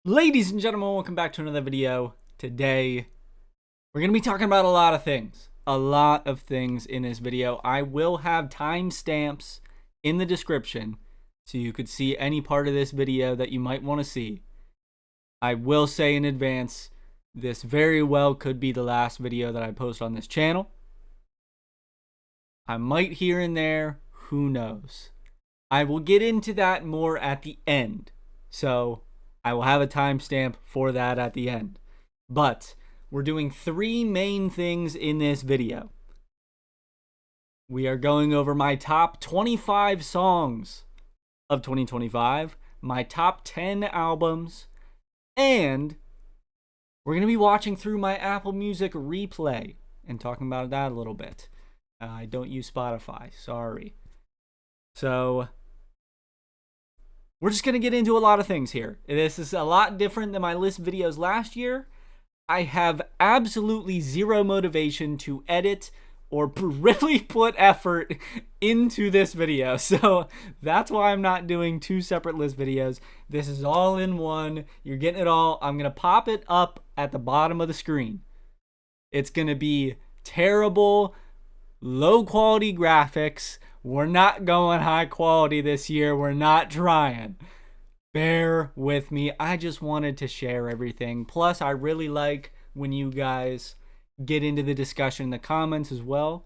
Ladies and gentlemen, welcome back to another video. Today, we're going to be talking about a lot of things. A lot of things in this video. I will have timestamps in the description so you could see any part of this video that you might want to see. I will say in advance, this very well could be the last video that I post on this channel. I might here and there, who knows. I will get into that more at the end. So I will have a timestamp for that at the end. But we're doing three main things in this video. We are going over my top 25 songs of 2025, my top 10 albums, and we're going to be watching through my Apple Music replay and talking about that a little bit. I don't use Spotify, sorry. So we're just going to get into a lot of things here. This is a lot different than my list videos last year. I have absolutely zero motivation to edit or really put effort into this video. So that's why I'm not doing two separate list videos. This is all in one. You're getting it all. I'm going to pop it up at the bottom of the screen. It's going to be terrible, low quality graphics. We're not going high quality this year. We're not trying. Bear with me. I just wanted to share everything. Plus, I really like when you guys get into the discussion in the comments as well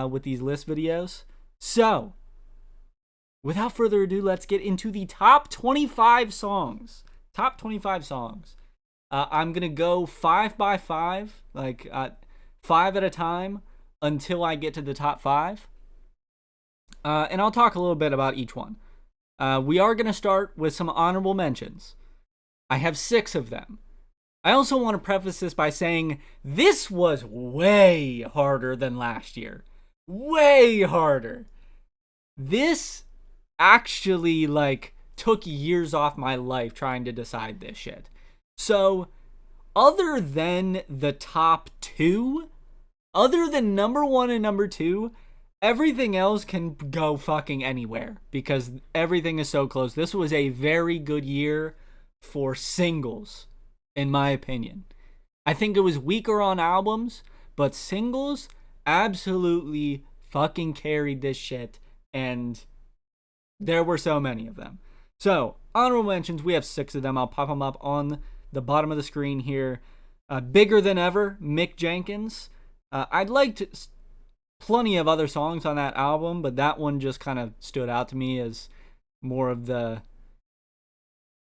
with these list videos. So, without further ado, let's get into the top 25 songs. Top 25 songs. I'm going to go 5 by 5, like 5 at a time until I get to the top 5. And I'll talk a little bit about each one. We are going to start with some honorable mentions. I have 6 of them. I also want to preface this by saying this was way harder than last year. Way harder. This actually, took years off my life trying to decide this shit. So, other than the top 2, other than number 1 and number 2, everything else can go fucking anywhere because everything is so close. This was a very good year for singles, in my opinion. I think it was weaker on albums, but singles absolutely fucking carried this shit, and there were so many of them. So, honorable mentions, we have 6 of them. I'll pop them up on the bottom of the screen here. Bigger Than Ever, Mick Jenkins. I'd like to plenty of other songs on that album, but that one just kind of stood out to me as one of the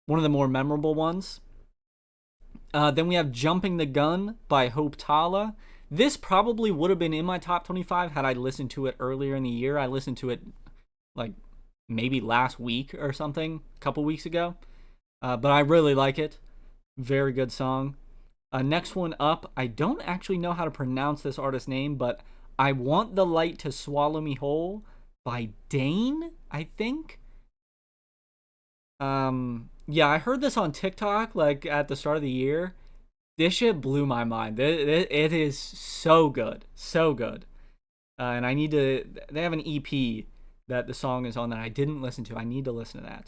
more memorable ones. Then we have Jumping the Gun by Tala. This probably would have been in my top 25 had I listened to it earlier in the year. I listened to it maybe last week or something, a couple weeks ago. But I really like it. Very good song. Next one up, I don't actually know how to pronounce this artist's name, but I Want the Light to Swallow Me Whole by Daine, I think. Yeah, I heard this on TikTok, at the start of the year. This shit blew my mind. It is so good. So good. And they have an EP that the song is on that I didn't listen to. I need to listen to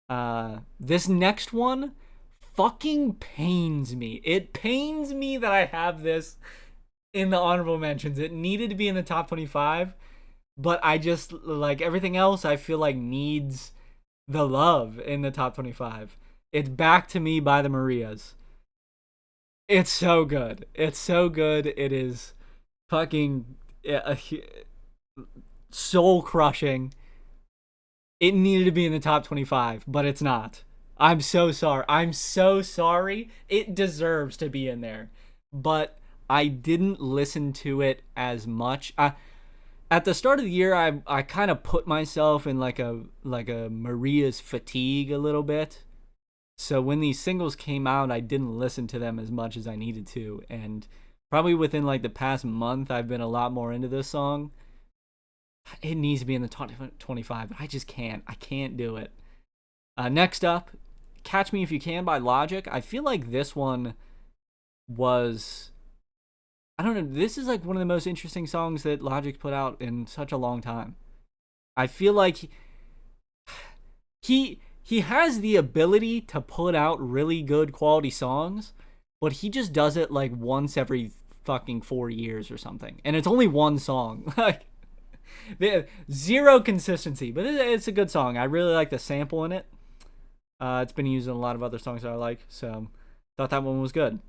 that. This next one fucking pains me. It pains me that I have this in the honorable mentions. It needed to be in the top 25, but I just, everything else, I feel like needs the love in the top 25. It's Back to Me by the Reyez. It's so good. It's so good. It is fucking soul crushing. It needed to be in the top 25, but it's not. I'm so sorry. I'm so sorry. It deserves to be in there, but I didn't listen to it as much. At the start of the year, I kind of put myself in like a Reyez fatigue a little bit. So when these singles came out, I didn't listen to them as much as I needed to. And probably within the past month, I've been a lot more into this song. It needs to be in the top 25, but I just can't. I can't do it. Next up, Catch Me If You Can by Logic. I feel like this one was, I don't know, this is one of the most interesting songs that Logic put out in such a long time. I feel like he he has the ability to put out really good quality songs, but he just does it like once every fucking 4 years or something. And it's only one song. Like, zero consistency, but it's a good song. I really like the sample in it. It's been used in a lot of other songs that I like, so thought that one was good.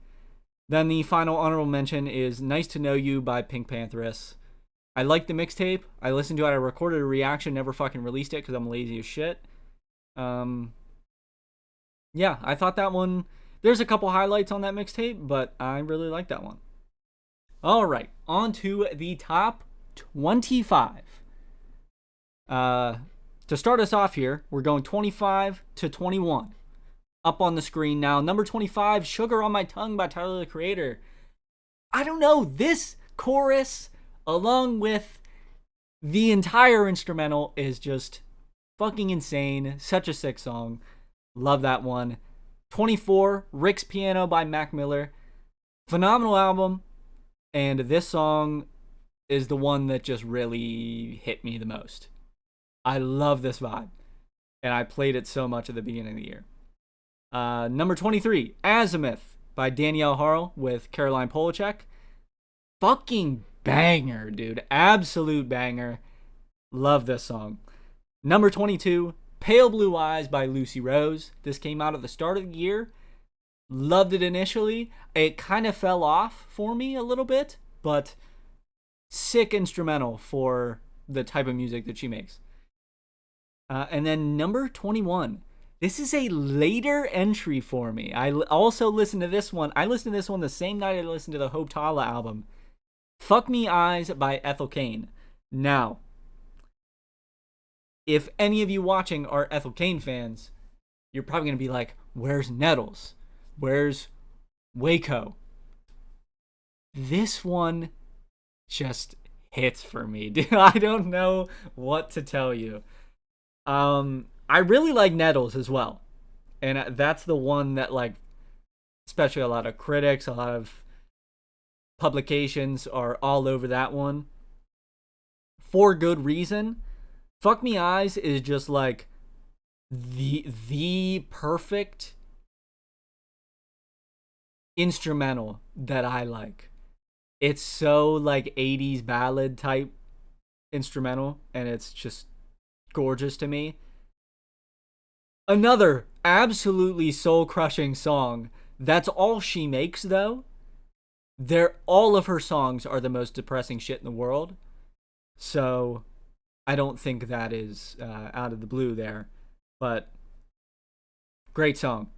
Then the final honorable mention is Nice to Know You by Pink Pantheress. I like the mixtape. I listened to it. I recorded a reaction, never fucking released it because I'm lazy as shit. Yeah, I thought that one, there's a couple highlights on that mixtape, but I really like that one. All right, on to the top 25. To start us off here, we're going 25 to 21. Up on the screen now. Number 25, Sugar on My Tongue by Tyler, the Creator. I don't know, this chorus, along with the entire instrumental, is just fucking insane. Such a sick song. Love that one. 24, Rick's Piano by Mac Miller. Phenomenal album. And this song is the one that just really hit me the most. I love this vibe. And I played it so much at the beginning of the year. Number 23, Azimuth by Danielle Harle with Caroline Polachek. Fucking banger, dude. Absolute banger. Love this song. Number 22, Pale Blue Eyes by Lucy Rose. This came out at the start of the year. Loved it initially. It kind of fell off for me a little bit, but sick instrumental for the type of music that she makes. And then number 21. This is a later entry for me. I also listened to this one. I listened to this one the same night I listened to the Hope Tala album. Fuck Me Eyes by Ethel Cain. Now, if any of you watching are Ethel Cain fans, you're probably going to be like, where's Nettles? Where's Waco? This one just hits for me, dude. I don't know what to tell you. I really like Nettles as well. And that's the one that, like, especially a lot of critics, a lot of publications are all over that one. For good reason. Fuck Me Eyes is just like the perfect instrumental that I like. It's so like 80s ballad type instrumental, and it's just gorgeous to me. Another absolutely soul-crushing song. That's all she makes, though. All of her songs are the most depressing shit in the world. So I don't think that is out of the blue there. But great song.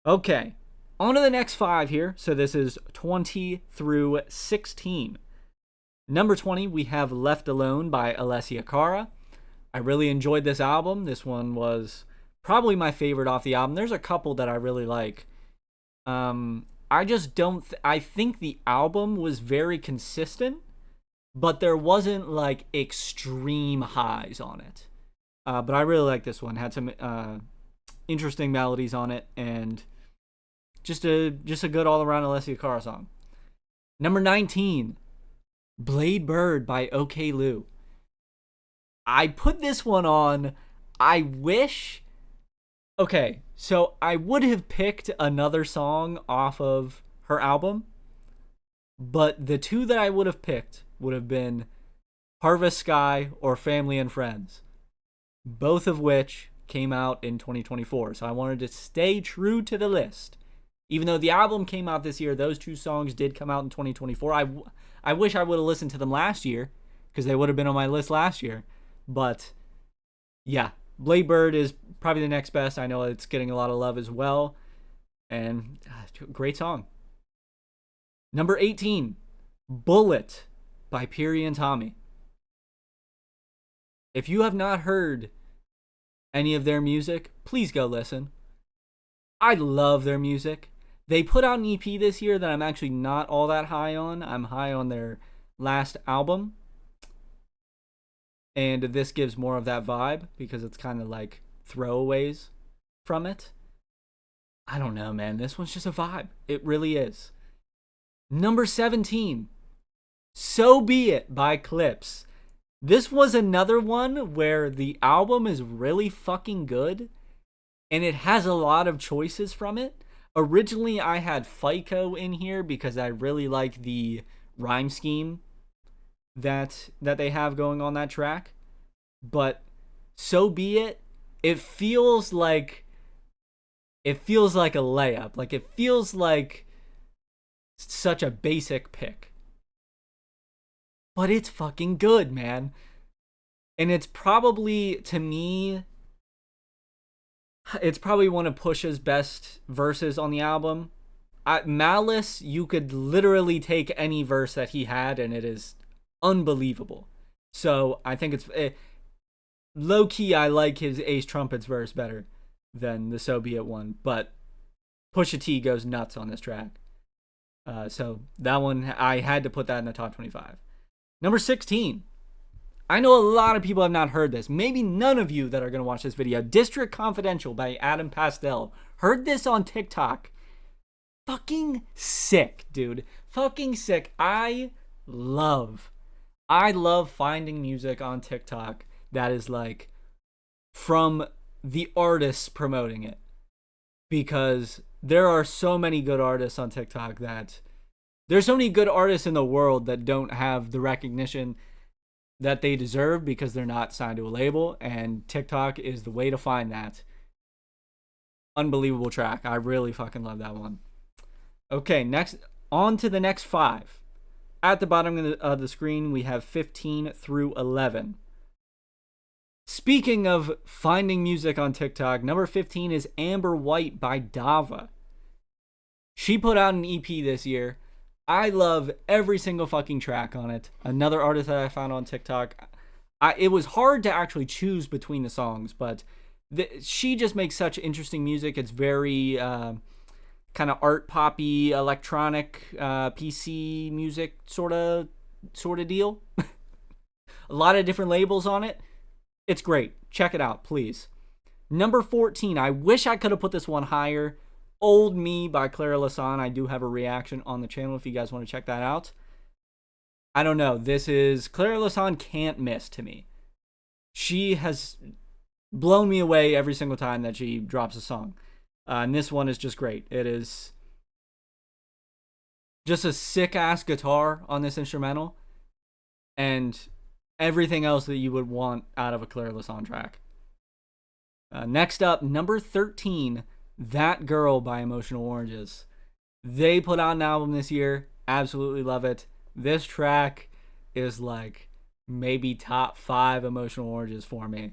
Okay, on to the next 5 here. So this is 20 through 16. Number 20, we have Left Alone by Alessia Cara. I really enjoyed this album. This one was probably my favorite off the album. There's a couple that I really like. I just don't... I think the album was very consistent, but there wasn't like extreme highs on it. But I really like this one. Had some interesting melodies on it, and just a good all-around Alessia Cara song. Number 19, Blade Bird by Oklou. I put this one on. I wish... Okay, so I would have picked another song off of her album, but the two that I would have picked would have been Harvest Sky or Family and Friends, both of which came out in 2024. So I wanted to stay true to the list. Even though the album came out this year, those two songs did come out in 2024. I wish I would have listened to them last year, because they would have been on my list last year. But yeah, Blade Bird is probably the next best. I know it's getting a lot of love as well. And great song. Number 18, Bullet by Piri and Tommy. If you have not heard any of their music, please go listen. I love their music. They put out an EP this year that I'm actually not all that high on. I'm high on their last album. And this gives more of that vibe because it's kind of like throwaways from it. I don't know, man. This one's just a vibe. It really is. Number 17, So Be It by Clipse. This was another one where the album is really fucking good, and it has a lot of choices from it. Originally, I had FICO in here because I really like the rhyme scheme that they have going on that track. But so be it. It feels like a layup. Like, it feels like such a basic pick. But it's fucking good, man. And it's probably, to me, it's probably one of Push's best verses on the album. Malice, you could literally take any verse that he had, and it is unbelievable. So I think it's low key. I like his Ace Trumpets verse better than the So Be It one, but Pusha T goes nuts on this track. So that one, I had to put that in the top 25. Number 16. I know a lot of people have not heard this. Maybe none of you that are going to watch this video. District Confidential by Adam Pastel. Heard this on TikTok. Fucking sick, dude. Fucking sick. I love finding music on TikTok that is like from the artists promoting it. Because there are so many good artists on TikTok that there's so many good artists in the world that don't have the recognition that they deserve because they're not signed to a label, and TikTok is the way to find that. Unbelievable track. I really fucking love that one. Okay, next, on to the next 5. At the bottom of the screen, we have 15 through 11. Speaking of finding music on TikTok, number 15 is Amber White by Dava. She put out an EP this year. I love every single fucking track on it. Another artist that I found on TikTok. It was hard to actually choose between the songs, but she just makes such interesting music. It's very kind of art poppy, electronic, PC music sort of deal. A lot of different labels on it. It's great. Check it out, please. Number 14. I wish I could have put this one higher. Old Me by Clara La San. I do have a reaction on the channel if you guys want to check that out. I don't know. This is Clara La San can't miss to me. She has blown me away every single time that she drops a song. And this one is just great. It is just a sick-ass guitar on this instrumental. And everything else that you would want out of a Clara La San track. Next up, number 13. That Girl by Emotional Oranges. They put out an album this year. Absolutely love it. This track is like maybe top 5 Emotional Oranges for me.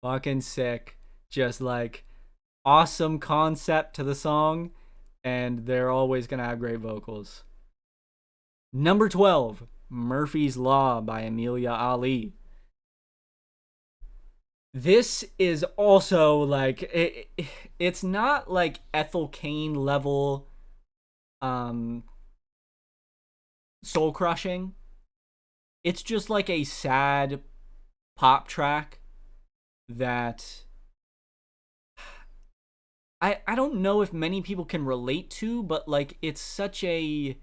Fucking sick. Just like awesome concept to the song. And they're always going to have great vocals. Number 12. Murphy's Law by Emilia Ali. This is also like it's not like Ethel Cain level soul crushing. It's just like a sad pop track that I don't know if many people can relate to, but like it's such a,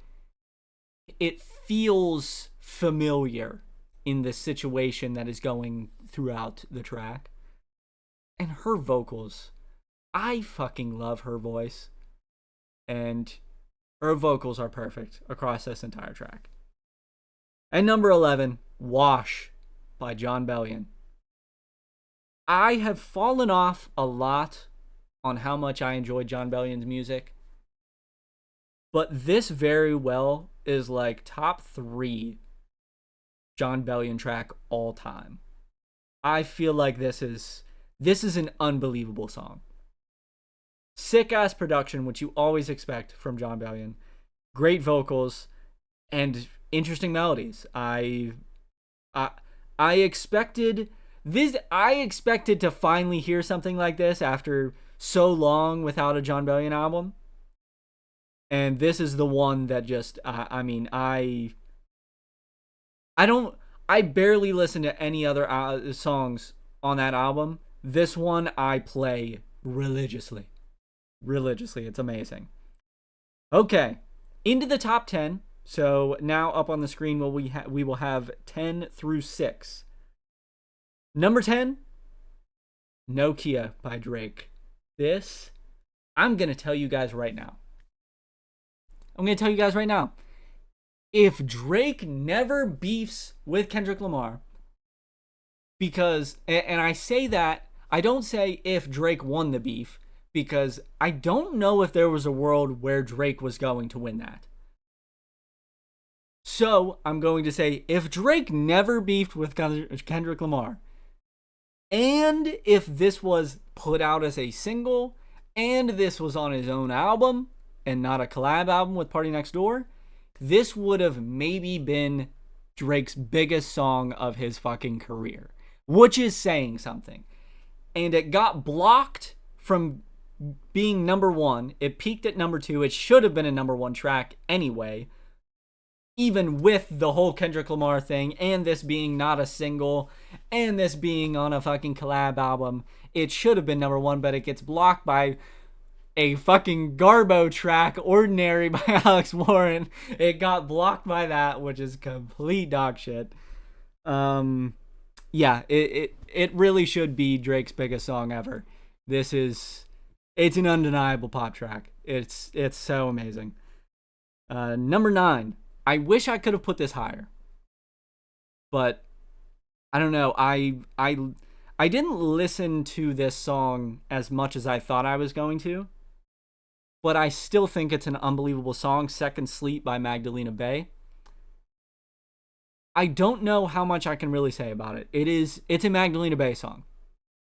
it feels familiar in the situation that is going throughout the track. And her vocals, I fucking love her voice, and her vocals are perfect across this entire track. And number 11, Wash by Jon Bellion. I have fallen off a lot on how much I enjoy Jon Bellion's music, but this very well is like top 3 Jon Bellion track all time. I feel like this is an unbelievable song. Sick ass production, which you always expect from Jon Bellion. Great vocals and interesting melodies. I expected this. I expected to finally hear something like this after so long without a Jon Bellion album, and this is the one that just. I barely listen to any other songs on that album. This one I play religiously. It's amazing. Okay, into the top 10. So now up on the screen, we will have 10 through 6. Number 10, Nokia by Drake. This, I'm going to tell you guys right now. If Drake never beefs with Kendrick Lamar, because, and I say that, I don't say if Drake won the beef, because I don't know if there was a world where Drake was going to win that. So I'm going to say if Drake never beefed with Kendrick Lamar, and if this was put out as a single, and this was on his own album, and not a collab album with Party Next Door, this would have maybe been Drake's biggest song of his fucking career, which is saying something. And it got blocked from being number one. It peaked at number 2. It should have been a number 1 track anyway, even with the whole Kendrick Lamar thing, and this being not a single, and this being on a fucking collab album. It should have been number 1, but it gets blocked by a fucking Garbo track, Ordinary by Alex Warren. It got blocked by that, which is complete dog shit. Yeah, it really should be Drake's biggest song ever. It's an undeniable pop track. It's so amazing. Number 9. I wish I could have put this higher, but I don't know. I didn't listen to this song as much as I thought I was going to, but I still think it's an unbelievable song. Second Sleep by Magdalena Bay. I don't know how much I can really say about it. It's a Magdalena Bay song.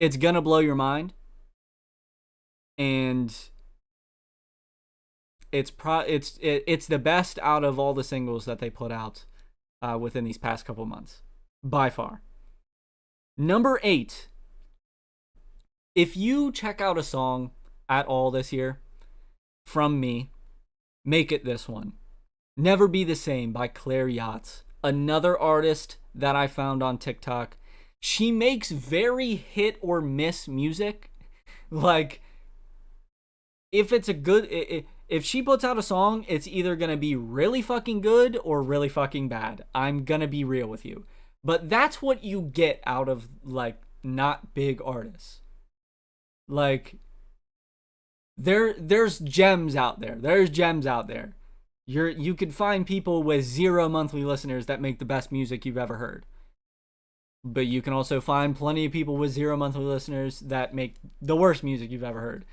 It's gonna blow your mind, and it's the best out of all the singles that they put out within these past couple months, by far. Number 8. If you check out a song at all this year from me, make it this one. Never Be the Same by Claire Yotts. Another artist that I found on TikTok. She makes very hit or miss music. Like, if it's a good... If she puts out a song, it's either going to be really fucking good or really fucking bad. I'm going to be real with you. But that's what you get out of, like, not big artists. Like, there's gems out there. You could find people with 0 monthly listeners that make the best music you've ever heard. But you can also find plenty of people with 0 monthly listeners that make the worst music you've ever heard.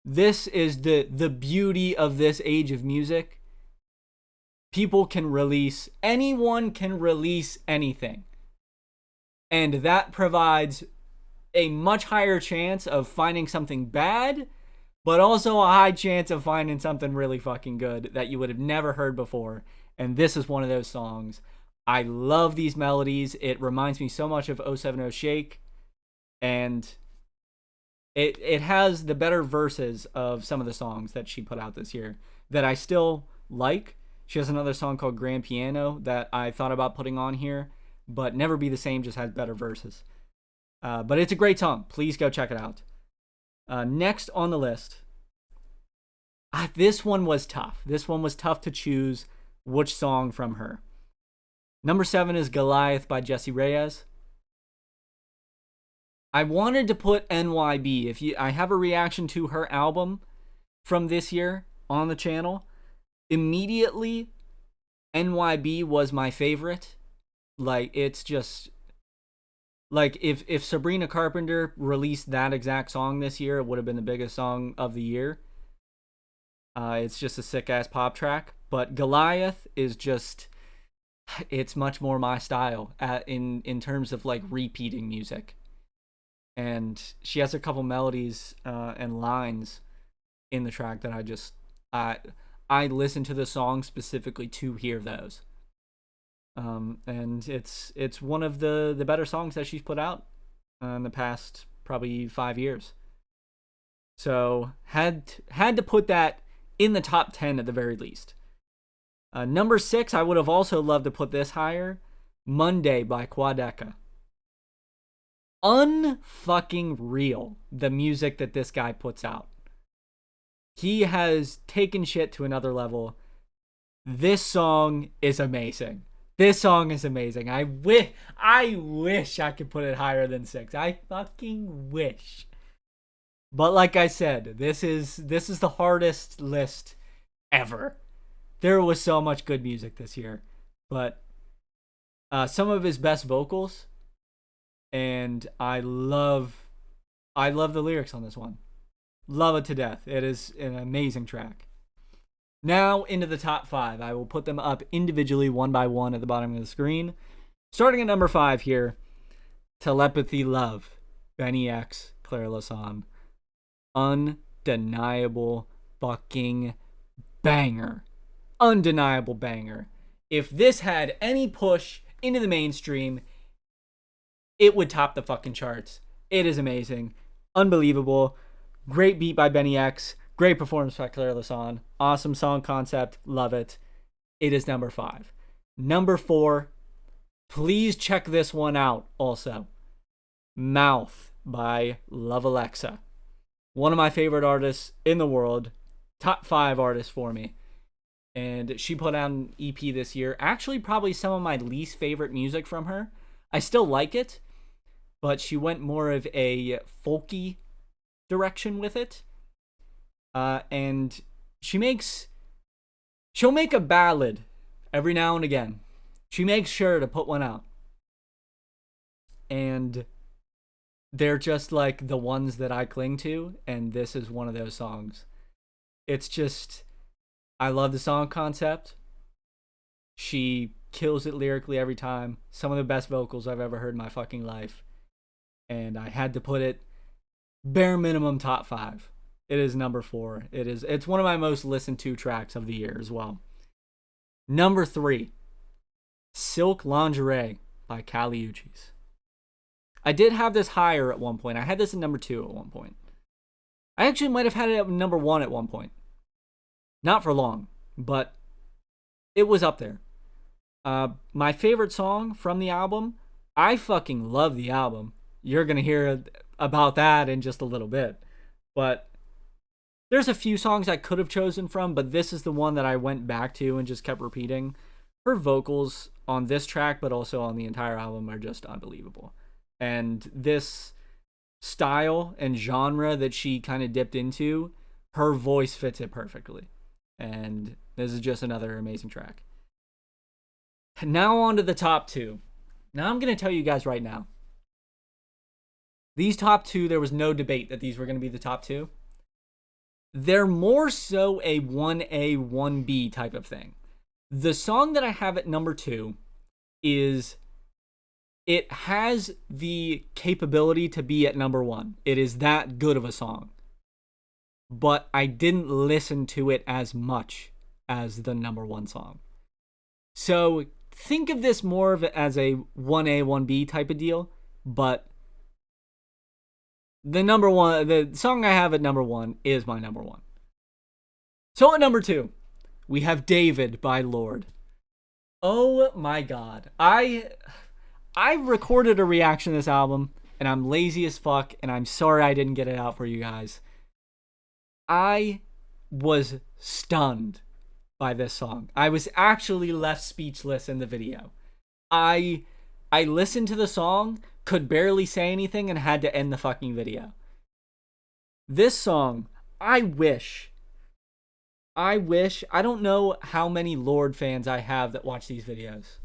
This is the beauty of this age of music. Anyone can release anything. And that provides a much higher chance of finding something bad, but also a high chance of finding something really fucking good that you would have never heard before. And this is one of those songs. I love these melodies. It reminds me so much of 070 Shake. And it has the better verses of some of the songs that she put out this year that I still like. She has another song called Grand Piano that I thought about putting on here, but Never Be the Same just has better verses. But it's a great song. Please go check it out. Next on the list. This one was tough. This one was tough to choose which song from her. Number 7 is Goliath by Jessie Reyez. I wanted to put NYB. I have a reaction to her album from this year on the channel. Immediately, NYB was my favorite. Like, it's just... Like, if Sabrina Carpenter released that exact song this year, it would have been the biggest song of the year. It's just a sick-ass pop track. But Goliath is just... It's much more my style in terms of, like, repeating music. And she has a couple melodies and lines in the track that I listen to the song specifically to hear those. And it's one of the better songs that she's put out in the past probably 5 years. So had to put that in the top 10 at the very least. Number 6, I would have also loved to put this higher. Monday by Quadeca. Unfucking real, the music that this guy puts out. He has taken shit to another level. This song is amazing. This song is amazing. I wish I could put it higher than 6. I fucking wish. But like I said, this is the hardest list ever. There was so much good music this year, but some of his best vocals, and I love the lyrics on this one. Love it to death. It is an amazing track. Now into the top 5. I will put them up individually, one by one, at the bottom of the screen. Starting at number 5 here, Telepathy Love, Benny X, Clara La San. Undeniable fucking banger. Undeniable banger. If this had any push into the mainstream, it would top the fucking charts. It is amazing. Unbelievable. Great beat by Benny X. Great performance by Clara La San. Awesome song concept. Love it. It is number 5. Number 4. Please check this one out also. Mouth by Love Alexa. One of my favorite artists in the world. Top 5 artists for me. And she put out an EP this year. Actually, probably some of my least favorite music from her. I still like it, but she went more of a folky direction with it. And she'll make a ballad every now and again. She makes sure to put one out. And they're just like the ones that I cling to, and this is one of those songs. It's just, I love the song concept. She kills it lyrically every time. Some of the best vocals I've ever heard in my fucking life. And I had to put it bare minimum top 5. It is number 4. It's one of my most listened to tracks of the year as well. Number 3, Silk Lingerie by Uchis. I did have this higher at one point. I had this at number 2 at one point. I actually might have had it at number 1 at one point. Not for long, but it was up there. My favorite song from the album, I fucking love the album. You're going to hear about that in just a little bit. But there's a few songs I could have chosen from, but this is the one that I went back to and just kept repeating. Her vocals on this track, but also on the entire album, are just unbelievable. And this style and genre that she kind of dipped into, her voice fits it perfectly. And this is just another amazing track. Now on to the top 2. Now I'm going to tell you guys right now. These top 2, there was no debate that these were going to be the top 2. They're more so a 1A, 1B type of thing. The song that I have at number 2 it has the capability to be at number 1. It is that good of a song. But I didn't listen to it as much as the number 1 song. So think of this more of as a 1A, 1B type of deal. But the song I have at number 1 is my number 1. So at number 2, we have David by Lorde. Oh my god. I recorded a reaction to this album, and I'm lazy as fuck, and I'm sorry I didn't get it out for you guys. I was stunned by this song. I was actually left speechless in the video. I listened to the song, could barely say anything, and had to end the fucking video. This song, I don't know how many Lorde fans I have that watch these videos.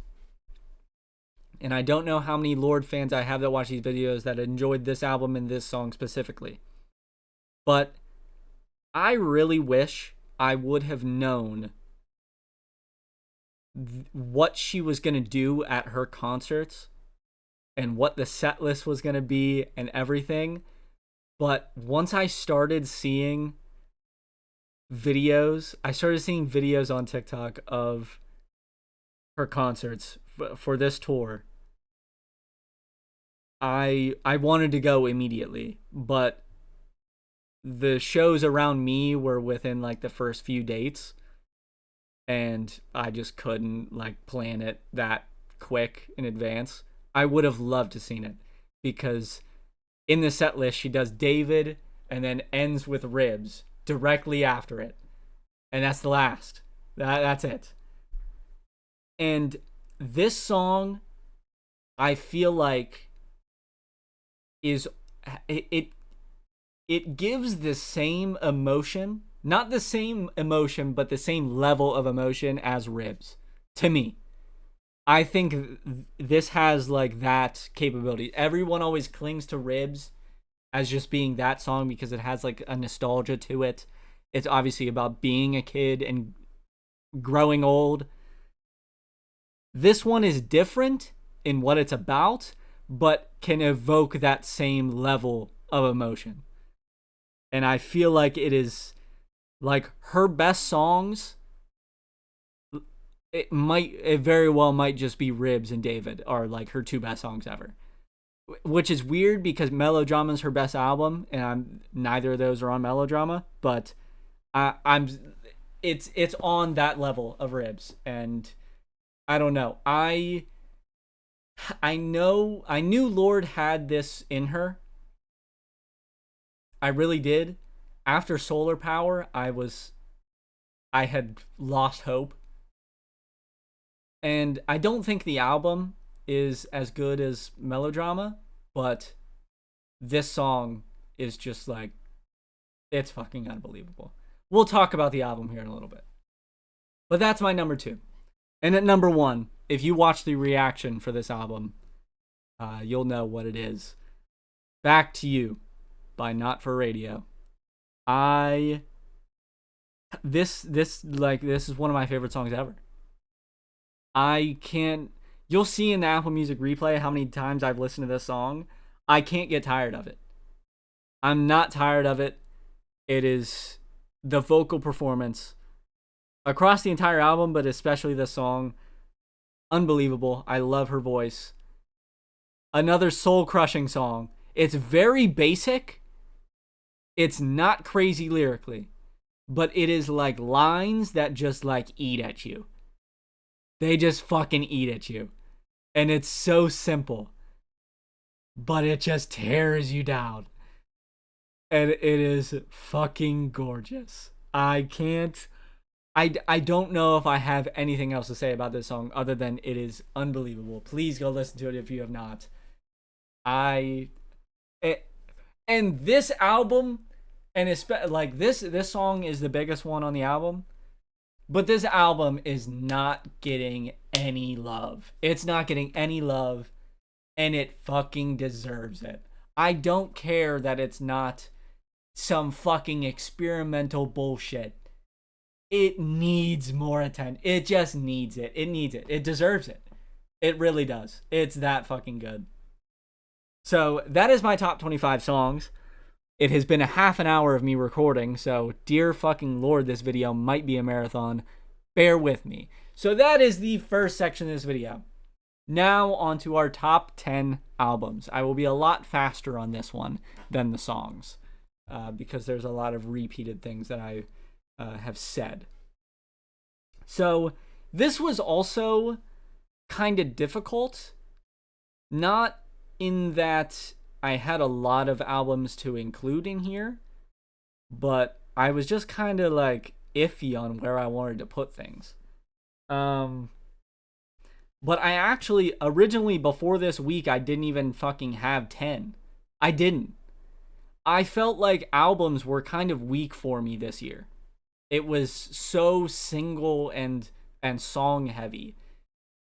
And I don't know how many Lorde fans I have that watch these videos that enjoyed this album and this song specifically. But I really wish I would have known what she was going to do at her concerts and what the set list was going to be and everything. But once I started seeing videos on TikTok of her concerts for this tour, I wanted to go immediately, but the shows around me were within like the first few dates, and I just couldn't like plan it that quick in advance. I would have loved to seen it, because in the set list she does David and then ends with Ribs directly after it, and that's the last. That's it. And this song, I feel like, is it gives the same emotion, not the same emotion, but the same level of emotion as Ribs, to me. I think this has like that capability. Everyone always clings to Ribs as just being that song because it has like a nostalgia to it. It's obviously about being a kid and growing old. This one is different in what it's about, but can evoke that same level of emotion. And I feel like it is like her best songs. It very well might just be Ribs and David are like her two best songs ever. Which is weird because Melodrama is her best album, and neither of those are on Melodrama. But it's on that level of Ribs, and I don't know. I knew Lorde had this in her. I really did. After Solar Power, I had lost hope. And I don't think the album is as good as Melodrama, but this song is just like, it's fucking unbelievable. We'll talk about the album here in a little bit. But that's my number 2. And at number 1, if you watch the reaction for this album, you'll know what it is. Back to You by Not For Radio. This is one of my favorite songs ever. You'll see in the Apple Music replay how many times I've listened to this song. I can't get tired of it. I'm not tired of it. It is the vocal performance across the entire album, but especially this song. Unbelievable. I love her voice. Another soul-crushing song. It's very basic. It's not crazy lyrically, but it is like lines that just like eat at you. They just fucking eat at you. And it's so simple, but it just tears you down. And it is fucking gorgeous. I don't know if I have anything else to say about this song other than it is unbelievable. Please go listen to it if you have not. And this album, and like this song is the biggest one on the album, but this album is not getting any love. It's not getting any love, and it fucking deserves it. I don't care that it's not some fucking experimental bullshit. It needs more attention. It just needs it. It needs it. It deserves it. It really does. It's that fucking good. So that is my top 25 songs. It has been a half an hour of me recording, so dear fucking Lord, this video might be a marathon. Bear with me. So that is the first section of this video. Now on to our top 10 albums. I will be a lot faster on this one than the songs, because there's a lot of repeated things that I have said. So this was also kind of difficult, not in that I had a lot of albums to include in here, but I was just kind of like iffy on where I wanted to put things. But I actually, originally before this week, I didn't even fucking have 10. I didn't. I felt like albums were kind of weak for me this year. It was so single and song heavy.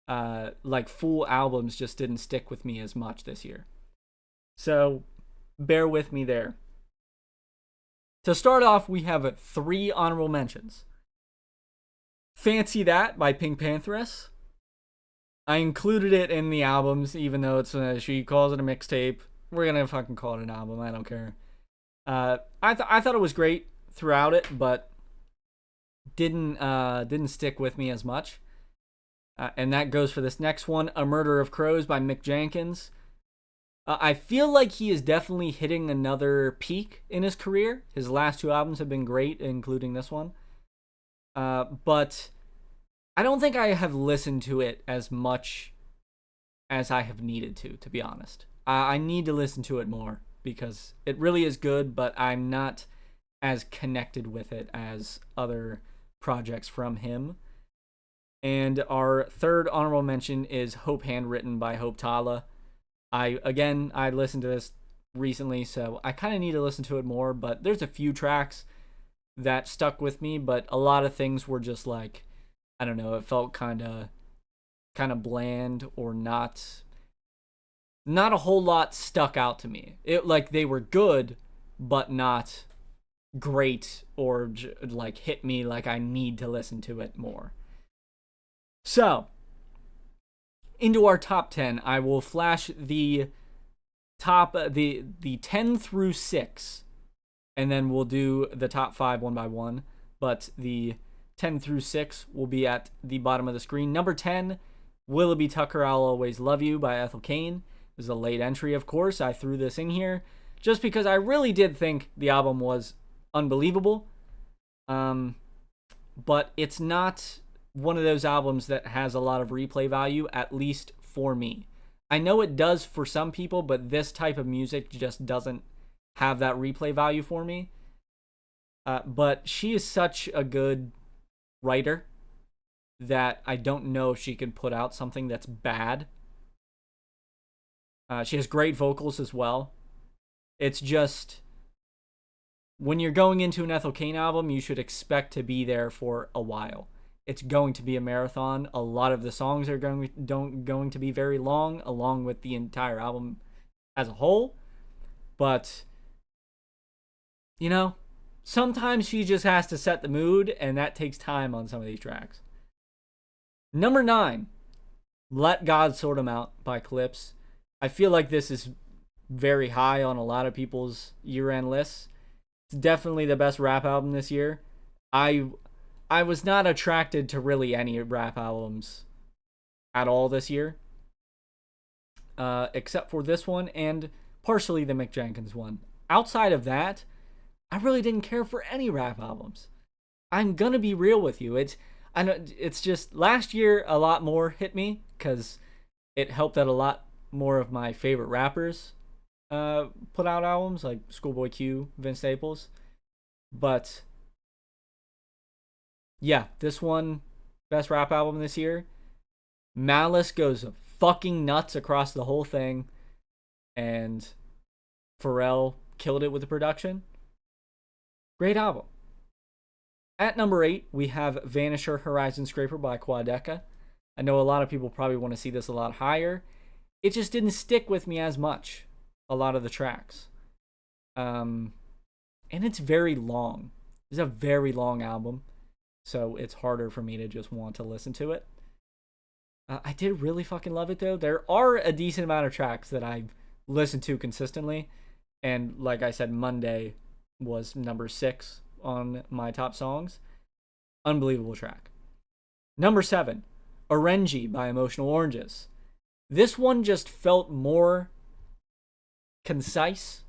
Like full albums just didn't stick with me as much this year. So bear with me there. To start off, we have 3 honorable mentions. Fancy That by Pink Pantheress. I included it in the albums, even though it's she calls it a mixtape. We're gonna fucking call it an album. I don't care. I thought it was great throughout it, but didn't stick with me as much. And that goes for this next one, A Murder of Crows by Mick Jenkins. I feel like he is definitely hitting another peak in his career. His last 2 albums have been great, including this one. But I don't think I have listened to it as much as I have needed to be honest. I need to listen to it more because it really is good, but I'm not as connected with it as other projects from him. And our third honorable mention is Hope Handwritten by Hope Tala. I listened to this recently, so I kind of need to listen to it more, but there's a few tracks that stuck with me, but a lot of things were just like, I don't know, it felt kind of bland, or not a whole lot stuck out to me. It, like, they were good, but not great, or like hit me like I need to listen to it more. So, into our top 10, I will flash the top the 10 through 6, and then we'll do the top 5 one by one, but the 10 through 6 will be at the bottom of the screen. Number 10, Willoughby Tucker, I'll Always Love You by Ethel Cain. This is a late entry, of course. I threw this in here just because I really did think the album was unbelievable. But it's not one of those albums that has a lot of replay value, at least for me. I know it does for some people, but this type of music just doesn't have that replay value for me. But she is such a good writer that I don't know if she could put out something that's bad. She has great vocals as well. It's just, when you're going into an Ethel Cain album, you should expect to be there for a while. It's going to be a marathon. A lot of the songs are going to be very long, along with the entire album as a whole. But, you know, sometimes she just has to set the mood, and that takes time on some of these tracks. Number 9, Let God Sort 'Em Out by Clipse. I feel like this is very high on a lot of people's year-end lists. It's definitely the best rap album this year. I was not attracted to really any rap albums at all this year, except for this one and partially the Mick Jenkins one. Outside of that, I really didn't care for any rap albums. I'm gonna be real with you. It's just last year a lot more hit me because it helped that a lot more of my favorite rappers put out albums, like Schoolboy Q, Vince Staples. But yeah, this one, best rap album this year. Malice goes fucking nuts across the whole thing, and Pharrell killed it with the production. Great album. At number 8, we have Vanisher Horizon Scraper by Quadeca. I know a lot of people probably want to see this a lot higher. It just didn't stick with me as much, a lot of the tracks. And it's very long. It's a very long album, so it's harder for me to just want to listen to it. I did really fucking love it, though. There are a decent amount of tracks that I've listened to consistently, and like I said, Monday was number 6 on my top songs. Unbelievable track. Number 7, Orenji by Emotional Oranges. This one just felt more concise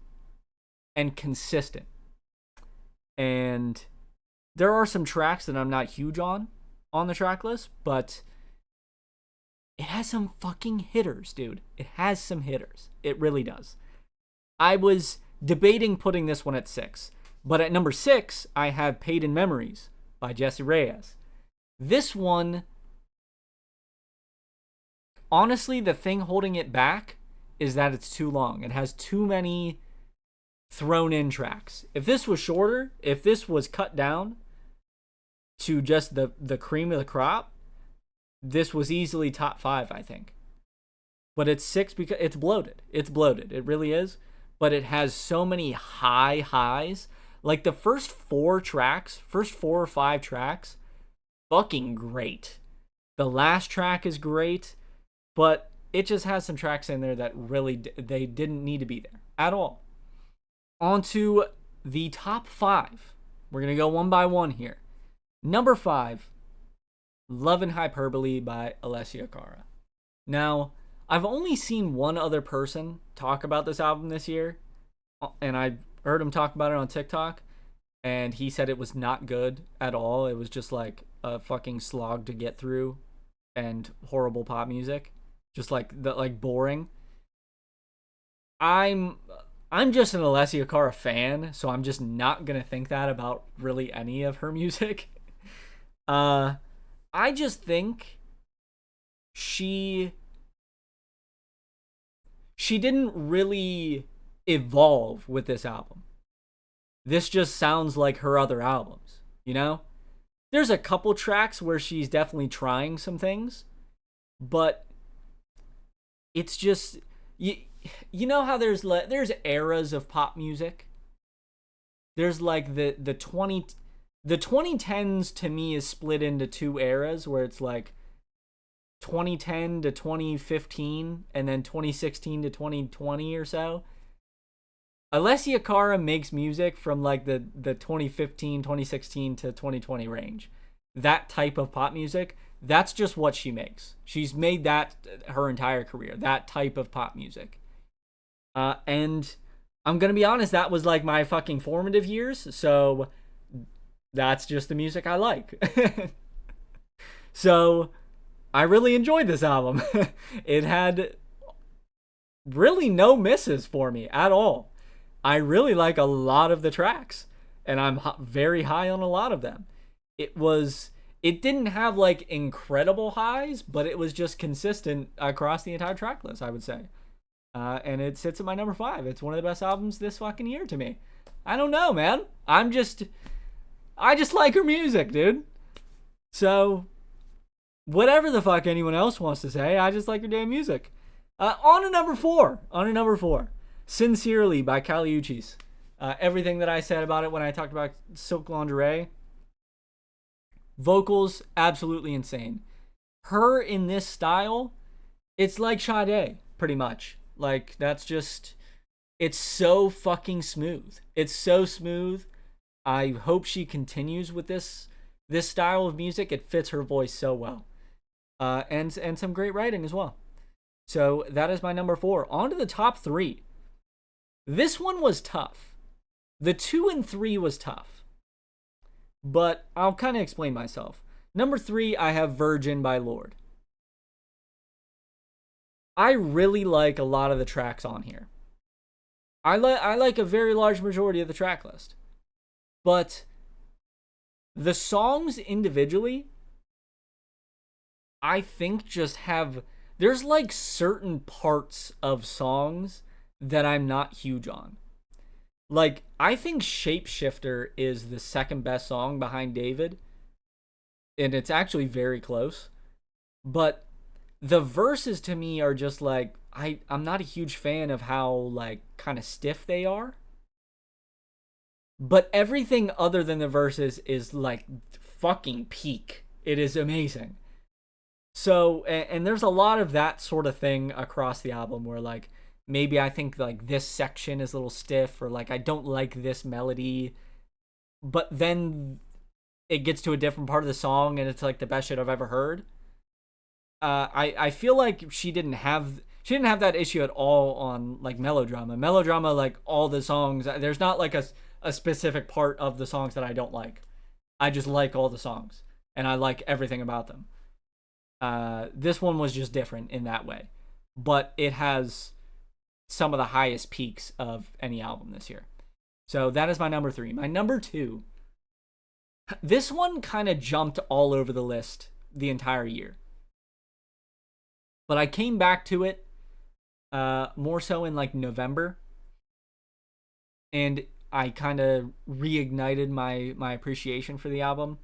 and consistent. And there are some tracks that I'm not huge on the track list, but it has some fucking hitters, dude. It has some hitters. It really does. I was debating putting this one at 6, but at number 6, I have Paid in Memories by Jessie Reyez. This one, honestly, the thing holding it back is that it's too long. It has too many thrown in tracks. If this was shorter, if this was cut down to just the cream of the crop, this was easily top 5, I think. But it's 6 because it's bloated. It's bloated. It really is. But it has so many high highs. Like the first 4 or 5 tracks, fucking great. The last track is great, but it just has some tracks in there that really, they didn't need to be there at all. On to the top 5. We're going to go one by one here. Number 5, Love and Hyperbole by Alessia Cara. Now, I've only seen one other person talk about this album this year, and I heard him talk about it on TikTok, and he said it was not good at all. It was just like a fucking slog to get through and horrible pop music. Just like boring. I'm just an Alessia Cara fan, so I'm just not gonna think that about really any of her music. I just think she didn't really evolve with this album. This just sounds like her other albums, you know? There's a couple tracks where she's definitely trying some things, but it's just you know how there's eras of pop music? There's like the 2010s to me is split into two eras where it's like 2010 to 2015 and then 2016 to 2020 or so. Alessia Cara makes music from like the 2015, 2016 to 2020 range. That type of pop music, that's just what she makes. She's made that her entire career, that type of pop music. And I'm going to be honest, that was like my fucking formative years. So that's just the music I like. So I really enjoyed this album. It had really no misses for me at all. I really like a lot of the tracks, and I'm very high on a lot of them. It didn't have like incredible highs, but it was just consistent across the entire track list, I would say. And it sits at my number 5. It's one of the best albums this fucking year to me. I don't know, man. I just like her music, dude. So whatever the fuck anyone else wants to say, I just like her damn music. On to number 4. Sincerely by Kali Uchis. Everything that I said about it when I talked about Silk Lingerie. Vocals, absolutely insane. Her in this style, it's like Sade, pretty much. Like, that's just, it's so fucking smooth. It's so smooth. I hope she continues with this style of music. It fits her voice so well. And some great writing as well. So that is my number 4. On to the top 3. This one was tough. The 2 and 3 was tough. But I'll kind of explain myself. Number 3, I have Virgin by Lorde. I really like a lot of the tracks on here. I like a very large majority of the track list. But the songs individually, I think just have... There's like certain parts of songs that I'm not huge on. Like, I think Shapeshifter is the second best song behind David. And it's actually very close. But the verses to me are just like, I'm not a huge fan of how like kind of stiff they are. But everything other than the verses is like fucking peak. It is amazing. So, and there's a lot of that sort of thing across the album where like, maybe I think like this section is a little stiff or like I don't like this melody, but then it gets to a different part of the song and it's like the best shit I've ever heard. I feel like she didn't have that issue at all on like Melodrama. Melodrama, like all the songs, there's not like a specific part of the songs that I don't like. I just like all the songs and I like everything about them. This one was just different in that way, but it has some of the highest peaks of any album this year. So that is my number 3. My number 2, this one kind of jumped all over the list the entire year, but I came back to it more so in like November, and I kind of reignited my appreciation for the album.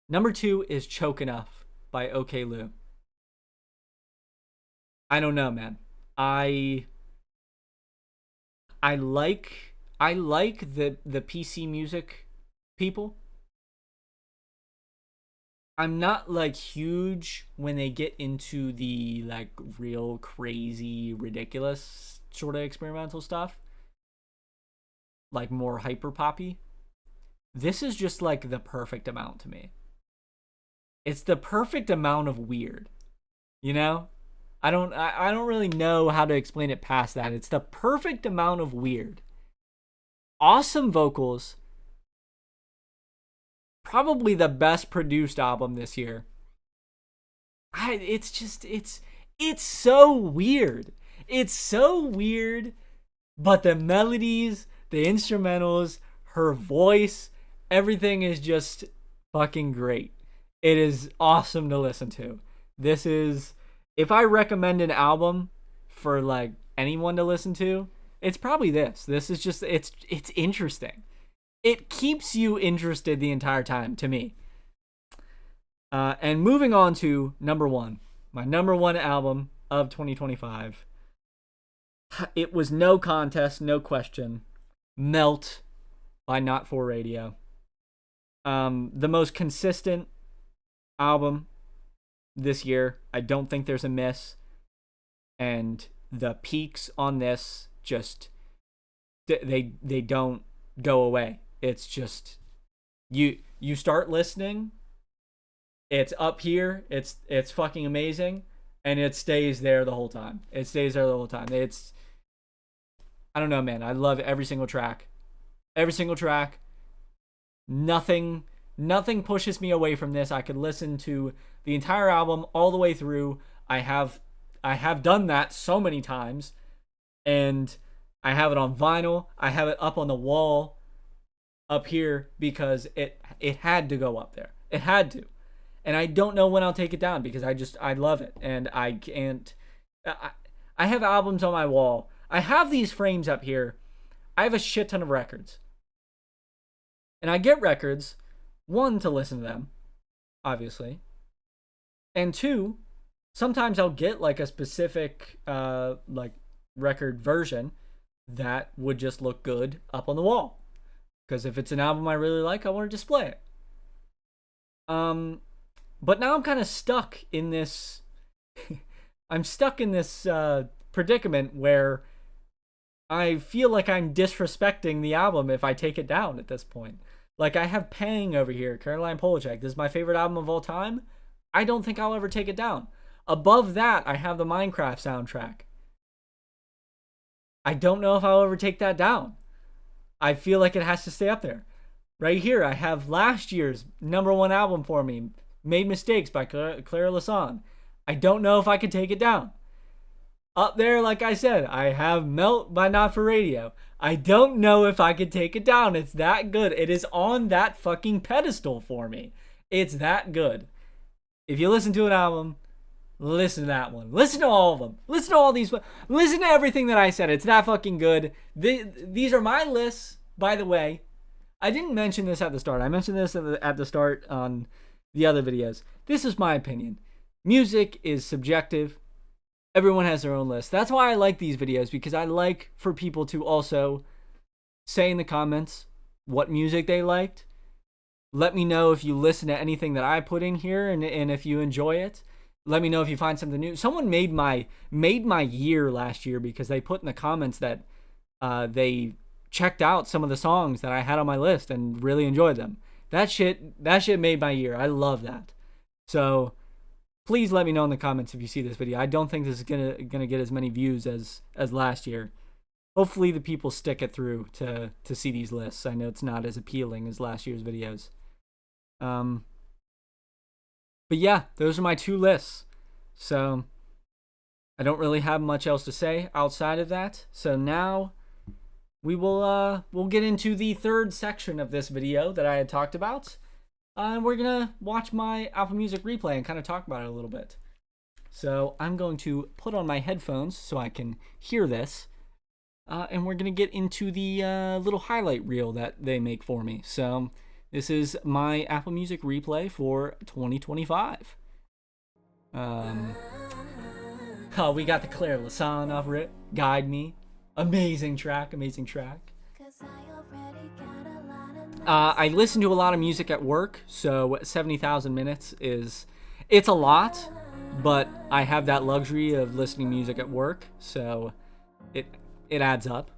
Number 2 is Choke Enough by Oklou. I don't know, man. I like the PC music people. I'm not like huge when they get into the like real crazy ridiculous sort of experimental stuff, like more hyper poppy. This is just like the perfect amount to me. It's the perfect amount of weird, you know? I don't really know how to explain it past that. It's the perfect amount of weird. Awesome vocals. Probably the best produced album this year. It's so weird. It's so weird, but the melodies, the instrumentals, her voice, everything is just fucking great. It is awesome to listen to. This is, if I recommend an album for like anyone to listen to, it's probably this. This is just, it's interesting. It keeps you interested the entire time, to me. And moving on to number one, my number one album of 2025. It was no contest, no question. Melt by Not For Radio. The most consistent album this year. I don't think there's a miss. And the peaks on this just, they don't go away. It's just, you start listening, it's up here, it's fucking amazing, and it stays there the whole time. It's, I don't know, man. I love every single track. Nothing pushes me away from this. I could listen to the entire album all the way through. I have done that so many times, and I have it on vinyl. I have it up on the wall up here because it had to go up there. It had to. And I don't know when I'll take it down because I love it, and I can't. I have albums on my wall. I have these frames up here. I have a shit ton of records. And I get records, one, to listen to them, obviously. And two, sometimes I'll get like a specific like record version that would just look good up on the wall. Because if it's an album I really like, I want to display it. But now I'm kind of stuck in this predicament where I feel like I'm disrespecting the album if I take it down at this point. Like, I have Pang over here, Caroline Polachek. This is my favorite album of all time. I don't think I'll ever take it down. Above that, I have the Minecraft soundtrack. I don't know if I'll ever take that down. I feel like it has to stay up there. Right here, I have last year's number one album for me, Made Mistakes by Clara La San. I don't know if I could take it down. Up there, like I said, I have Melt by Not For Radio. I don't know if I could take it down. It's that good. It is on that fucking pedestal for me. It's that good. If you listen to an album, listen to that one. Listen to all of them. Listen to all these. Listen to everything that I said. It's that fucking good. These are my lists, by the way. I didn't mention this at the start. I mentioned this at the start on the other videos. This is my opinion. Music is subjective. Everyone has their own list. That's why I like these videos, because I like for people to also say in the comments what music they liked. Let me know if you listen to anything that I put in here and if you enjoy it. Let me know if you find something new. Someone made my year last year because they put in the comments that they checked out some of the songs that I had on my list and really enjoyed them. That shit made my year. I love that. So please let me know in the comments if you see this video. I don't think this is gonna get as many views as last year. Hopefully the people stick it through to see these lists. I know it's not as appealing as last year's videos. But yeah, those are my two lists. So I don't really have much else to say outside of that. So now we'll get into the third section of this video that I had talked about. And we're going to watch my Apple Music replay and kind of talk about it a little bit. So I'm going to put on my headphones so I can hear this. And we're going to get into the little highlight reel that they make for me. So this is my Apple Music replay for 2025. Oh, we got the Clara La San off it. Guide Me. Amazing track. I listen to a lot of music at work, so 70,000 minutes it's a lot, but I have that luxury of listening to music at work, so it adds up.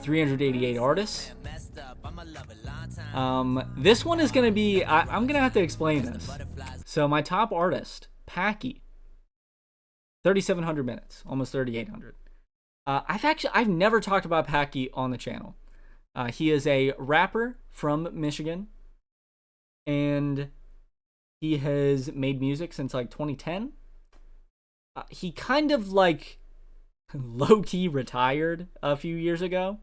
388 artists. This one is gonna be, I'm gonna have to explain this. So my top artist, Packy, 3,700 minutes, almost 3,800. I've never talked about Packy on the channel. He is a rapper from Michigan, and he has made music since like 2010. He kind of like low-key retired a few years ago.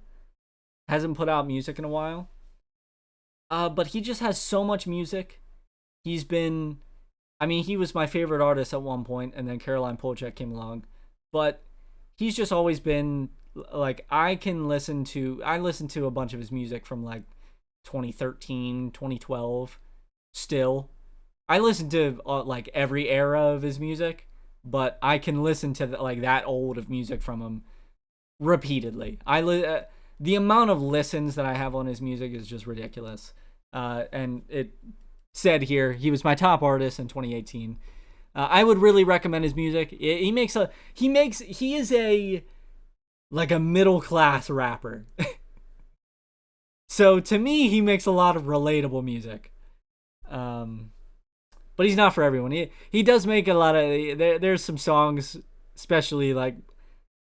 Hasn't put out music in a while. But he just has so much music. he's been, I mean, he was my favorite artist at one point, and then Caroline Polachek came along. But he's just always been, like, I listened to a bunch of his music from, like, 2013, 2012, still. I listen to, like, every era of his music, but I can listen to, like, that old of music from him repeatedly. The amount of listens that I have on his music is just ridiculous. And it said here, he was my top artist in 2018. I would really recommend his music. He is a middle class rapper. So to me, he makes a lot of relatable music. But he's not for everyone. He does make a lot of, there's some songs, especially like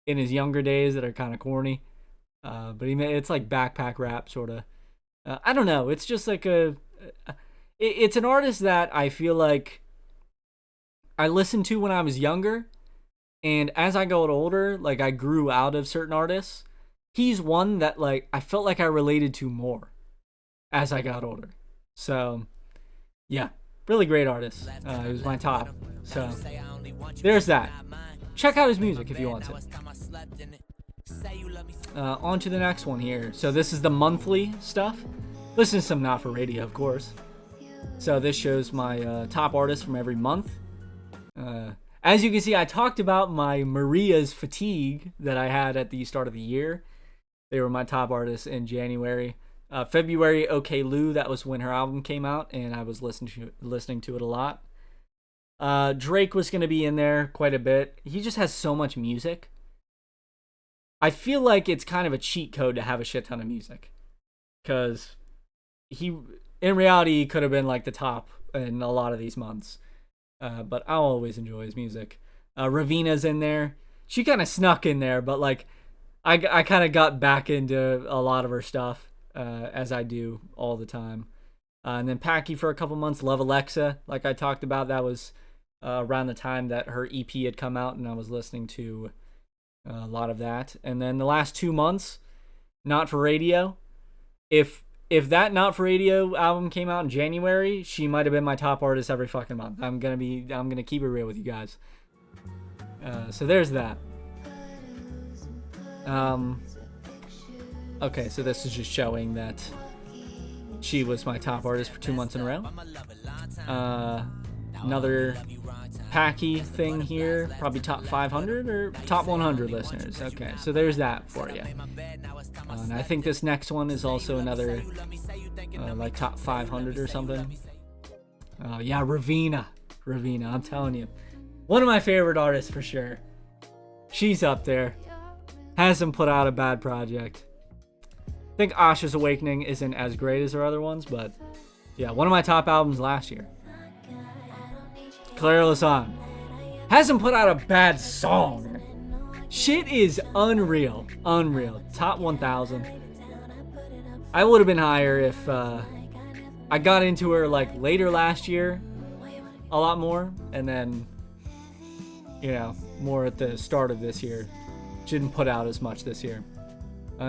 in his younger days, that are kind of corny. But it's like backpack rap sort of. I don't know. It's just like it's an artist that I feel like I listened to when I was younger, and as I got older, like, I grew out of certain artists. He's one that, like, I felt like I related to more as I got older. So, yeah, really great artist. He was my top. So, there's that. Check out his music if you want to. On to the next one here. So this is the monthly stuff. Listen to some Not For Radio, of course. So this shows my top artists from every month. As you can see, I talked about my Maria's Fatigue that I had at the start of the year. They were my top artists in January. February, Oklou, that was when her album came out, and I was listening to it a lot. Drake was going to be in there quite a bit. He just has so much music. I feel like it's kind of a cheat code to have a shit ton of music, because in reality, he could have been like the top in a lot of these months. But I'll always enjoy his music. Ravina's in there. She kind of snuck in there, but like I kind of got back into a lot of her stuff, as I do all the time. And then Packy for a couple months. Love Alexa, like I talked about, that was around the time that her EP had come out, and I was listening to a lot of that. And then the last 2 months, Not For Radio. If that Not For Radio album came out in January, she might have been my top artist every fucking month. I'm gonna keep it real with you guys. So there's that. Okay, so this is just showing that she was my top artist for 2 months in a row. Another Packy thing here, probably top 500 or top 100 listeners. Okay, so there's that for you. And I think this next one is also another like top 500 or something. Yeah, Ravina, I'm telling you, one of my favorite artists for sure. She's up there. Hasn't put out a bad project. I think Asha's Awakening isn't as great as her other ones, but yeah, one of my top albums last year. Clara La San hasn't put out a bad song. Shit is unreal. Top 1,000. I would have been higher if I got into her like later last year, a lot more, and then more at the start of this year. She didn't put out as much this year.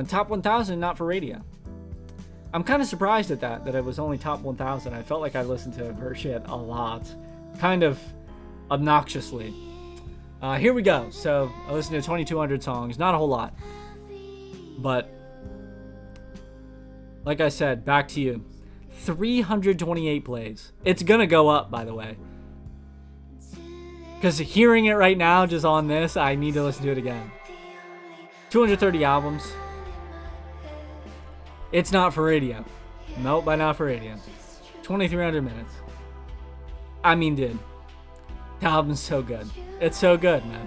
Top 1,000, Not For Radio. I'm kind of surprised at that it was only top 1,000. I felt like I listened to her shit a lot. Kind of obnoxiously. Here we go. So I listened to 2,200 songs. Not a whole lot. But like I said, back to you. 328 plays. It's going to go up, by the way. Because hearing it right now, just on this, I need to listen to it again. 230 albums. It's Not For Radio. Nope, by Not For Radio. 2,300 minutes. I mean, dude. The album's so good. It's so good, man.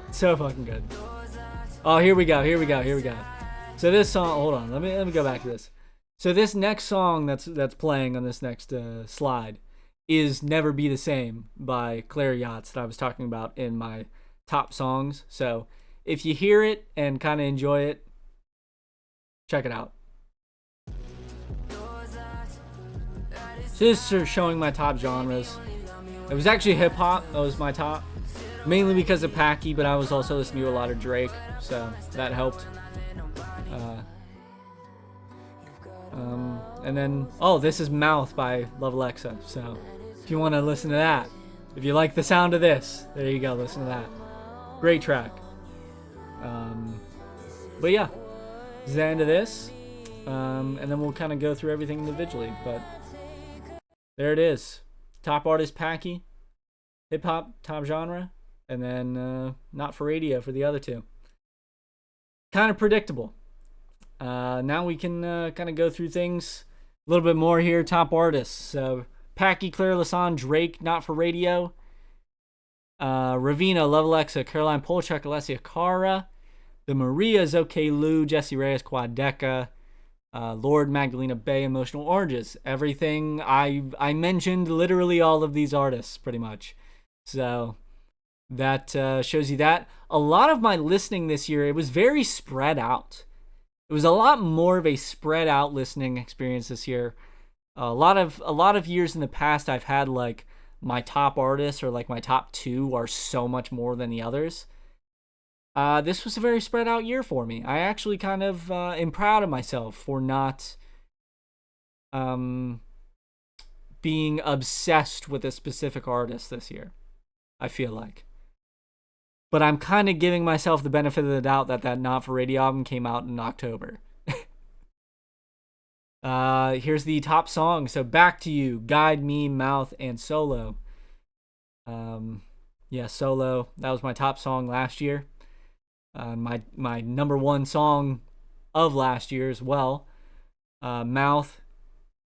It's so fucking good. Oh, here we go. So this song, hold on. Let me go back to this. So this next song that's playing on this next slide is Never Be the Same by Claire Yotts that I was talking about in my top songs. So if you hear it and kind of enjoy it, check it out. So this is showing my top genres. It was actually hip-hop that was my top, mainly because of Packy, but I was also listening to a lot of Drake, so that helped. And then, this is Mouth by Love Alexa. So if you want to listen to that, if you like the sound of this, there you go, listen to that. Great track. But yeah, this is the end of this. And then we'll kind of go through everything individually. But there it is. Top artist Packy, hip hop, top genre, and then not for radio for the other two. Kind of predictable. Now we can kind of go through things a little bit more here. Top artists. So Packy, Clara La San, Drake, not for radio. Ravina, Love Alexa, Caroline Polchak, Alessia, Cara. The Marias, Oklou, Jessie, Reyez, Quadeca. Lorde, Magdalena, Bay, Emotional Oranges. Everything I mentioned, literally all of these artists, pretty much. So that shows you that. A lot of my listening this year, it was very spread out. It was a lot more of a spread out listening experience this year. A lot of years in the past, I've had like my top artists or like my top two are so much more than the others. This was a very spread out year for me. I actually kind of am proud of myself for not being obsessed with a specific artist this year, I feel like. But I'm kind of giving myself the benefit of the doubt that Not For Radio album came out in October. Here's the top song. So Back to You, Guide Me, Mouth, and Solo. Solo. That was my top song last year. My number one song of last year as well. Mouth,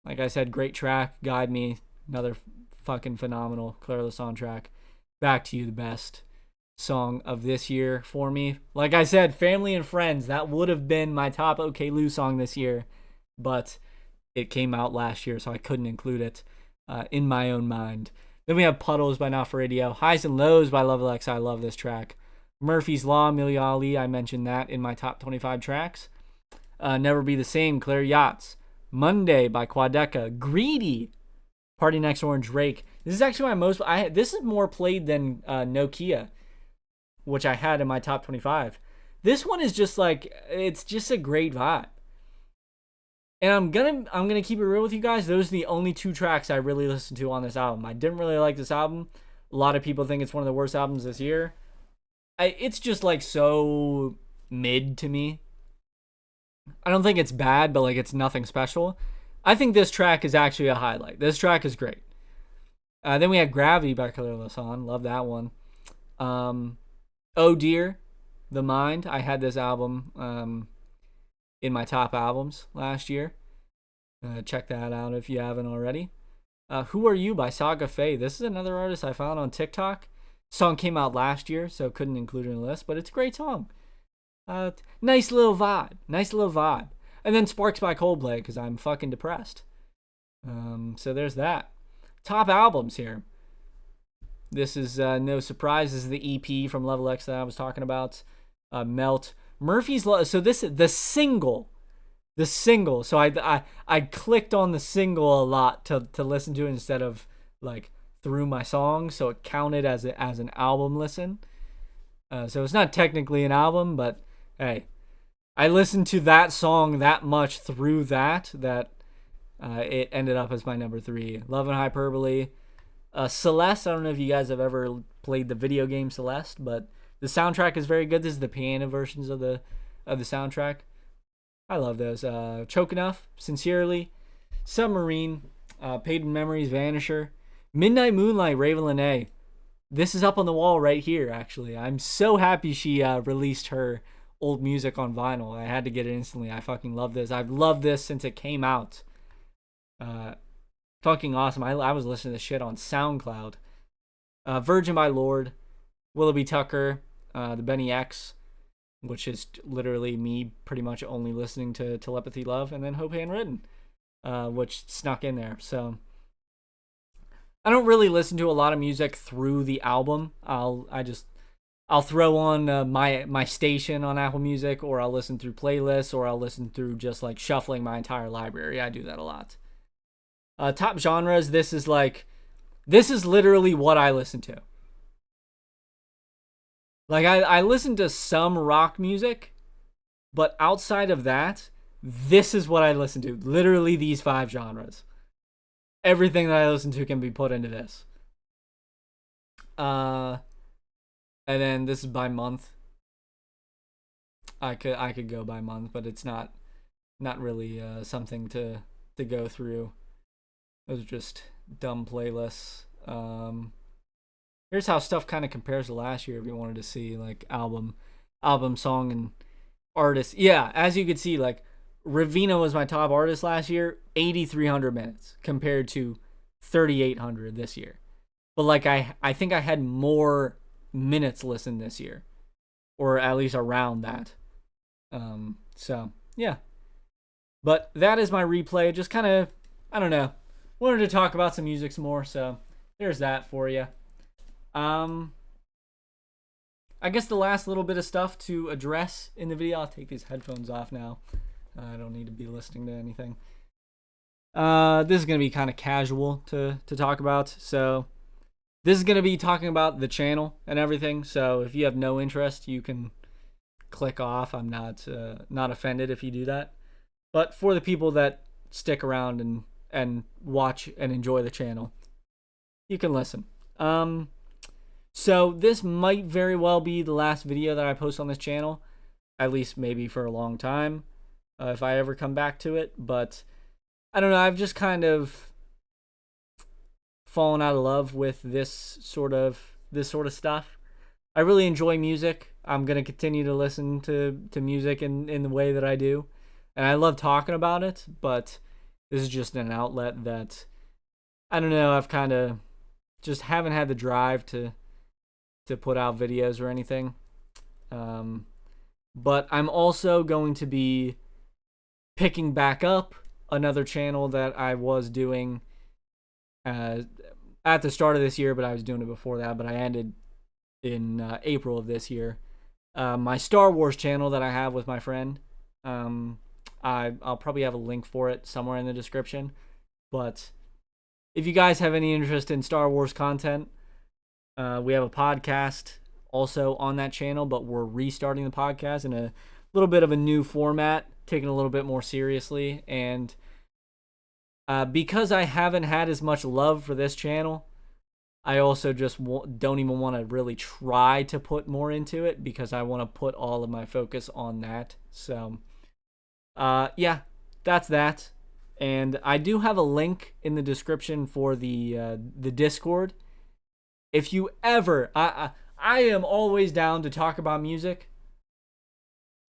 like I said, great track. Guide Me, another fucking phenomenal Clara La San track. Back to You, the best song of this year for me. Like I said, Family and Friends, that would have been my top Oklou song this year, but it came out last year, so I couldn't include it in my own mind. Then we have Puddles by Not For Radio. Highs and Lows by Love Alexa. I love this track. Murphy's Law, Emilia Ali. I mentioned that in my top 25 tracks. Never Be the Same, Claire Yotts. Monday by Quadeca. Greedy, Party Next Door, and Drake. This is actually my most... this is more played than Nokia, which I had in my top 25. This one is just like... it's just a great vibe. And I'm gonna keep it real with you guys. Those are the only two tracks I really listened to on this album. I didn't really like this album. A lot of people think it's one of the worst albums this year. It's just like so mid to me. I don't think it's bad, but like it's nothing special. I think this track is actually a highlight. This track is great. Then we had Gravity by Clara La San. Love that one. Oh Dear, The Mind. I had this album in my top albums last year. Check that out if you haven't already. Who Are You by Saga Faye. This is another artist I found on TikTok. Song came out last year, so couldn't include it in the list, but it's a great song. Nice little vibe. And then Sparks by Coldplay, because I'm fucking depressed. So there's that. Top albums here. This is no surprise. This is the EP from Love Alexa that I was talking about. Melt. Murphy's Law. So this is the single. So I clicked on the single a lot to listen to it instead of like through my songs, so it counted as an album listen. So it's not technically an album, but hey, I listened to that song that much through that it ended up as my number 3. Love and Hyperbole. Celeste, I don't know if you guys have ever played the video game Celeste, but the soundtrack is very good. This is the piano versions of the soundtrack. I love those. Choke Enough, Sincerely, Submarine, Paid in Memories, Vanisher, Midnight Moonlight, Raven Lene. This is up on the wall right here, actually. I'm so happy she released her old music on vinyl. I had to get it instantly. I fucking love this. I've loved this since it came out. Fucking awesome. I was listening to this shit on SoundCloud. Virgin by Lorde, Willoughby Tucker, the Benny X, which is literally me pretty much only listening to Telepathy Love, and then Hope Handwritten, which snuck in there. So I don't really listen to a lot of music through the album. I'll throw on my station on Apple Music, or I'll listen through playlists, or I'll listen through just like shuffling my entire library. I do that a lot. Top genres. This is literally what I listen to. Like I listen to some rock music, but outside of that, this is what I listen to. Literally these 5 genres. Everything that I listen to can be put into this. And then this is by month. I could go by month, but it's not really something to go through. Those are just dumb playlists. Here's how stuff kind of compares to last year if you wanted to see like album, song, and artist. Yeah, as you could see, like Ravina was my top artist last year, 8,300 minutes compared to 3,800 this year. But like I think I had more minutes listened this year, or at least around that. So yeah. But that is my replay. Just kind of, I don't know, wanted to talk about some music some more. So there's that for you. I guess the last little bit of stuff to address in the video. I'll take these headphones off now. I don't need to be listening to anything. This is gonna be kind of casual to talk about. So this is gonna be talking about the channel and everything. So if you have no interest, you can click off. I'm not offended if you do that. But for the people that stick around and watch and enjoy the channel, you can listen. So this might very well be the last video that I post on this channel, at least maybe for a long time, if I ever come back to it. But I don't know, I've just kind of fallen out of love with this sort of stuff. I really enjoy music. I'm gonna continue to listen to music in the way that I do, and I love talking about it. But this is just an outlet that, I don't know, I've kind of just haven't had the drive to put out videos or anything. But I'm also going to be picking back up another channel that I was doing at the start of this year, but I was doing it before that, but I ended in April of this year. My Star Wars channel that I have with my friend. I'll probably have a link for it somewhere in the description. But if you guys have any interest in Star Wars content, we have a podcast also on that channel, but we're restarting the podcast in a little bit of a new format, taking it a little bit more seriously. And because I haven't had as much love for this channel, I also just don't even want to really try to put more into it, because I want to put all of my focus on that. So yeah, that's that. And I do have a link in the description for the Discord. If you ever, I am always down to talk about music.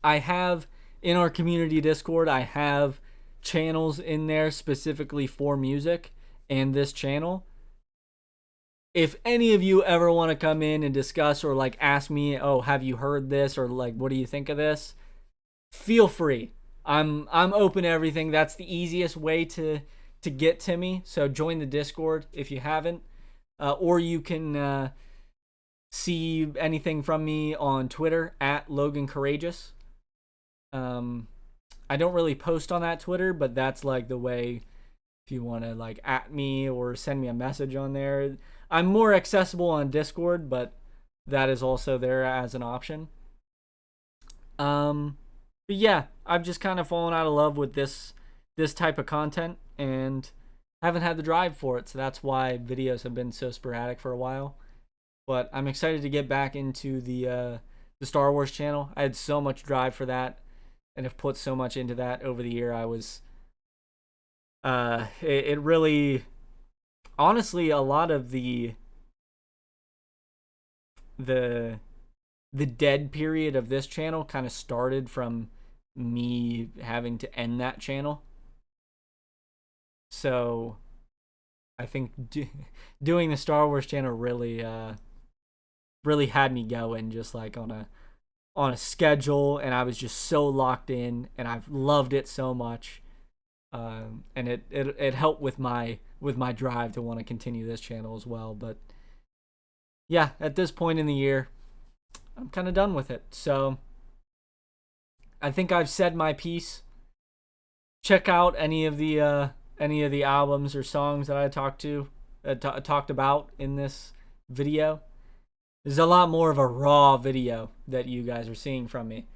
I have, in our community Discord, I have channels in there specifically for music, and this channel. If any of you ever want to come in and discuss, or like ask me, oh, have you heard this, or like, what do you think of this? Feel free. I'm open to everything. That's the easiest way to get to me. So join the Discord if you haven't. Or you can see anything from me on Twitter at Logan Courageous. I don't really post on that Twitter, but that's like the way if you want to like at me or send me a message on there. I'm more accessible on Discord, but that is also there as an option. But yeah, I've just kind of fallen out of love with this type of content, and haven't had the drive for it, so that's why videos have been so sporadic for a while. But I'm excited to get back into the Star Wars channel. I had so much drive for that, and have put so much into that over the year. I was it really, honestly, a lot of the dead period of this channel kind of started from me having to end that channel. So I think doing the Star Wars channel really had me going, just like on a schedule, and I was just so locked in, and I've loved it so much. And it helped with my drive to want to continue this channel as well. But yeah, at this point in the year, I'm kind of done with it. So I think I've said my piece. Check out any of the albums or songs that I talked about in this video. There's a lot more of a raw video that you guys are seeing from me.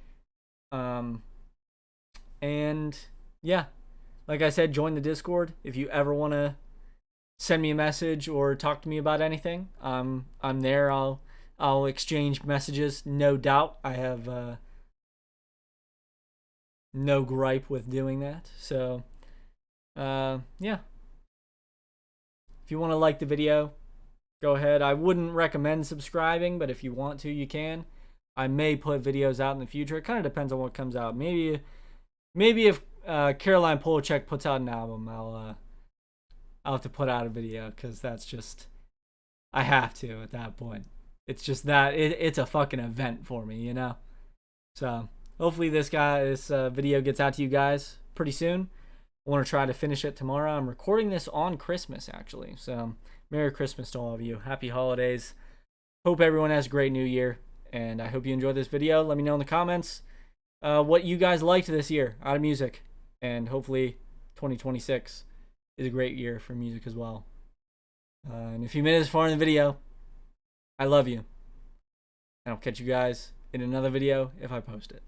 And yeah, like I said, join the Discord if you ever want to send me a message or talk to me about anything. I'm there. I'll exchange messages, no doubt. I have no gripe with doing that. So yeah, if you want to like the video, go ahead. I wouldn't recommend subscribing, but if you want to, you can. I may put videos out in the future. It kind of depends on what comes out. Maybe if Caroline Polachek puts out an album, I'll have to put out a video, because that's just, I have to at that point. It's just that it's a fucking event for me, you know. So hopefully this video gets out to you guys pretty soon. I want to try to finish it tomorrow. I'm recording this on Christmas, actually. So Merry Christmas to all of you. Happy holidays. Hope everyone has a great new year. And I hope you enjoyed this video. Let me know in the comments what you guys liked this year out of music. And hopefully 2026 is a great year for music as well. And if you made it this far in the video, I love you. And I'll catch you guys in another video if I post it.